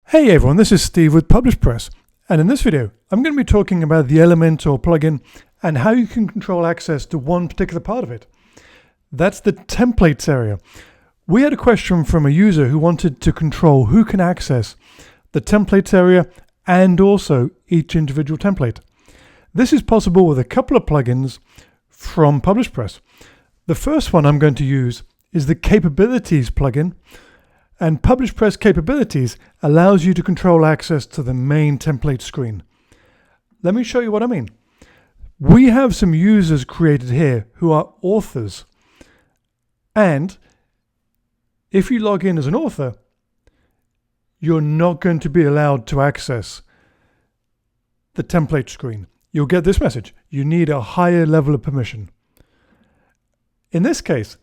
Hey everyone, this is Steve with PublishPress, and in this video I'm going to be talking about the Elementor plugin and how you can control access to one particular part of it. That's the templates area. We had a question from a user who wanted to control who can access the templates area and also each individual template. This is possible with a couple of plugins from PublishPress. The first one I'm going to use is the Capabilities plugin. And PublishPress Capabilities allows you to control access to the main template screen. Let me show you what I mean. We have some users created here who are authors. And if you log in as an author, you're not going to be allowed to access the template screen. You'll get this message. You need a higher level of permission. In this case,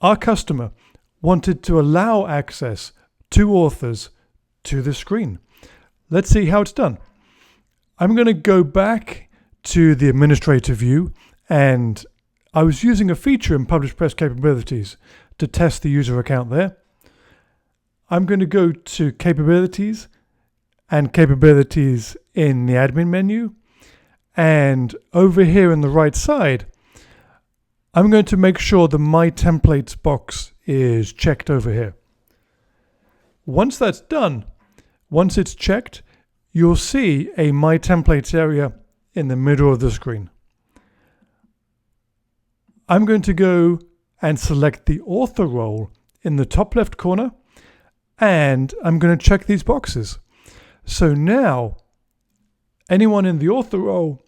our customer wanted to allow access to authors to the screen. Let's see how it's done. I'm going to go back to the administrator view, and I was using a feature in PublishPress Capabilities to test the user account there. I'm going to go to Capabilities and Capabilities in the admin menu, and over here on the right side I'm going to make sure the My Templates box is checked over here. Once that's done, once it's checked, you'll see a My Templates area in the middle of the screen. I'm going to go and select the author role in the top left corner, and I'm going to check these boxes. So now anyone in the author role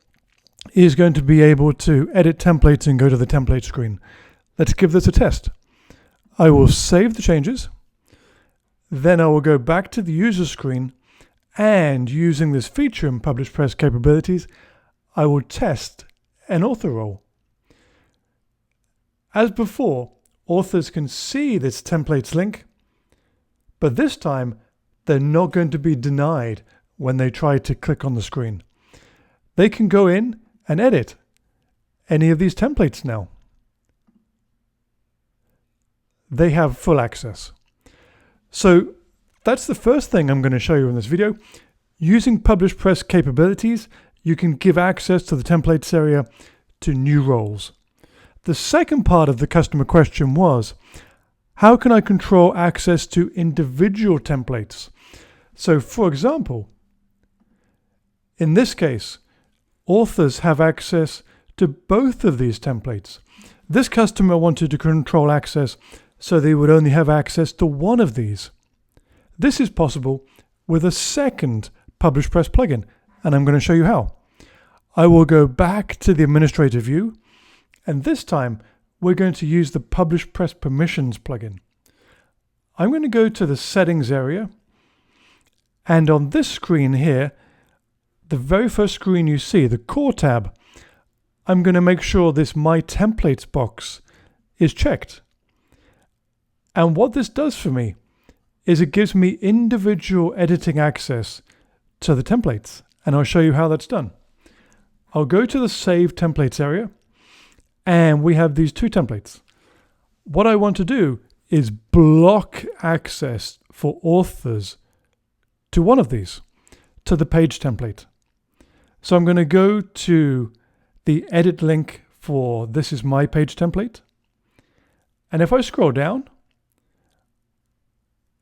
is going to be able to edit templates and go to the template screen. Let's give this a test. I will save the changes, then I will go back to the user screen, and using this feature in PublishPress Capabilities, I will test an author role. As before, authors can see this templates link, but this time they're not going to be denied when they try to click on the screen. They can go in and edit any of these templates now. They have full access. So that's the first thing I'm going to show you in this video. Using PublishPress Capabilities, you can give access to the templates area to new roles. The second part of the customer question was, how can I control access to individual templates? So for example, in this case, authors have access to both of these templates. This customer wanted to control access so they would only have access to one of these. This is possible with a second PublishPress plugin, and I'm going to show you how. I will go back to the administrator view, and this time we're going to use the PublishPress Permissions plugin. I'm going to go to the settings area, and on this screen here, the very first screen you see, the core tab, I'm going to make sure this My Templates box is checked. And what this does for me is it gives me individual editing access to the templates, and I'll show you how that's done. I'll go to the Save Templates area, and we have these two templates. What I want to do is block access for authors to one of these, to the page template. So I'm going to go to the edit link for This Is My Page template. And if I scroll down,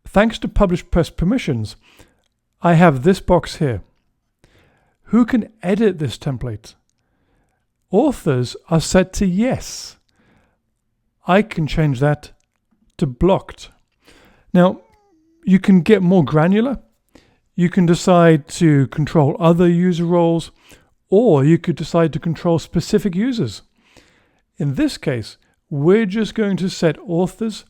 thanks to PublishPress Permissions, I have this box here. Who can edit this template? Authors are set to yes. I can change that to blocked. Now, you can get more granular. You can decide to control other user roles, or you could decide to control specific users. In this case, we're just going to set authors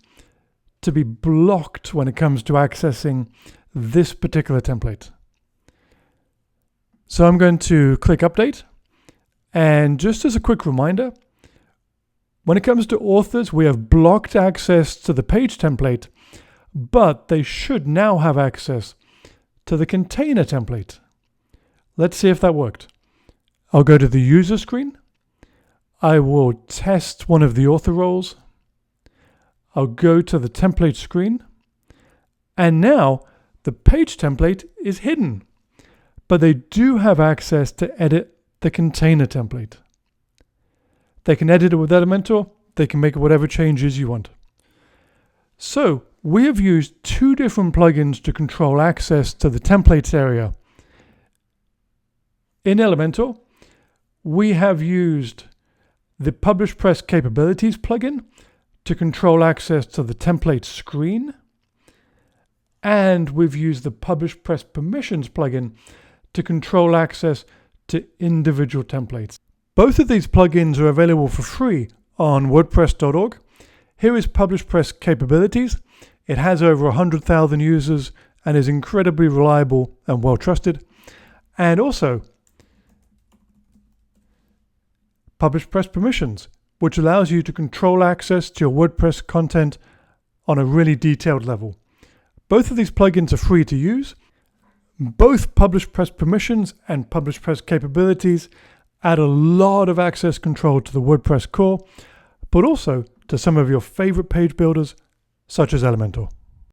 to be blocked when it comes to accessing this particular template. So I'm going to click Update. And just as a quick reminder, when it comes to authors, we have blocked access to the page template, but they should now have access to the container template. Let's see if that worked. I'll go to the user screen. I will test one of the author roles. I'll go to the template screen, and now the page template is hidden, but they do have access to edit the container template. They can edit it with Elementor. They can make whatever changes you want. So we have used two different plugins to control access to the templates area. In Elementor, we have used the PublishPress Capabilities plugin to control access to the template screen. And we've used the PublishPress Permissions plugin to control access to individual templates. Both of these plugins are available for free on WordPress.org. Here is PublishPress Capabilities. It has over 100,000 users and is incredibly reliable and well trusted. And also PublishPress Permissions, which allows you to control access to your WordPress content on a really detailed level. Both of these plugins are free to use. Both PublishPress Permissions and PublishPress Capabilities add a lot of access control to the WordPress core, but also to some of your favorite page builders, such as Elementor.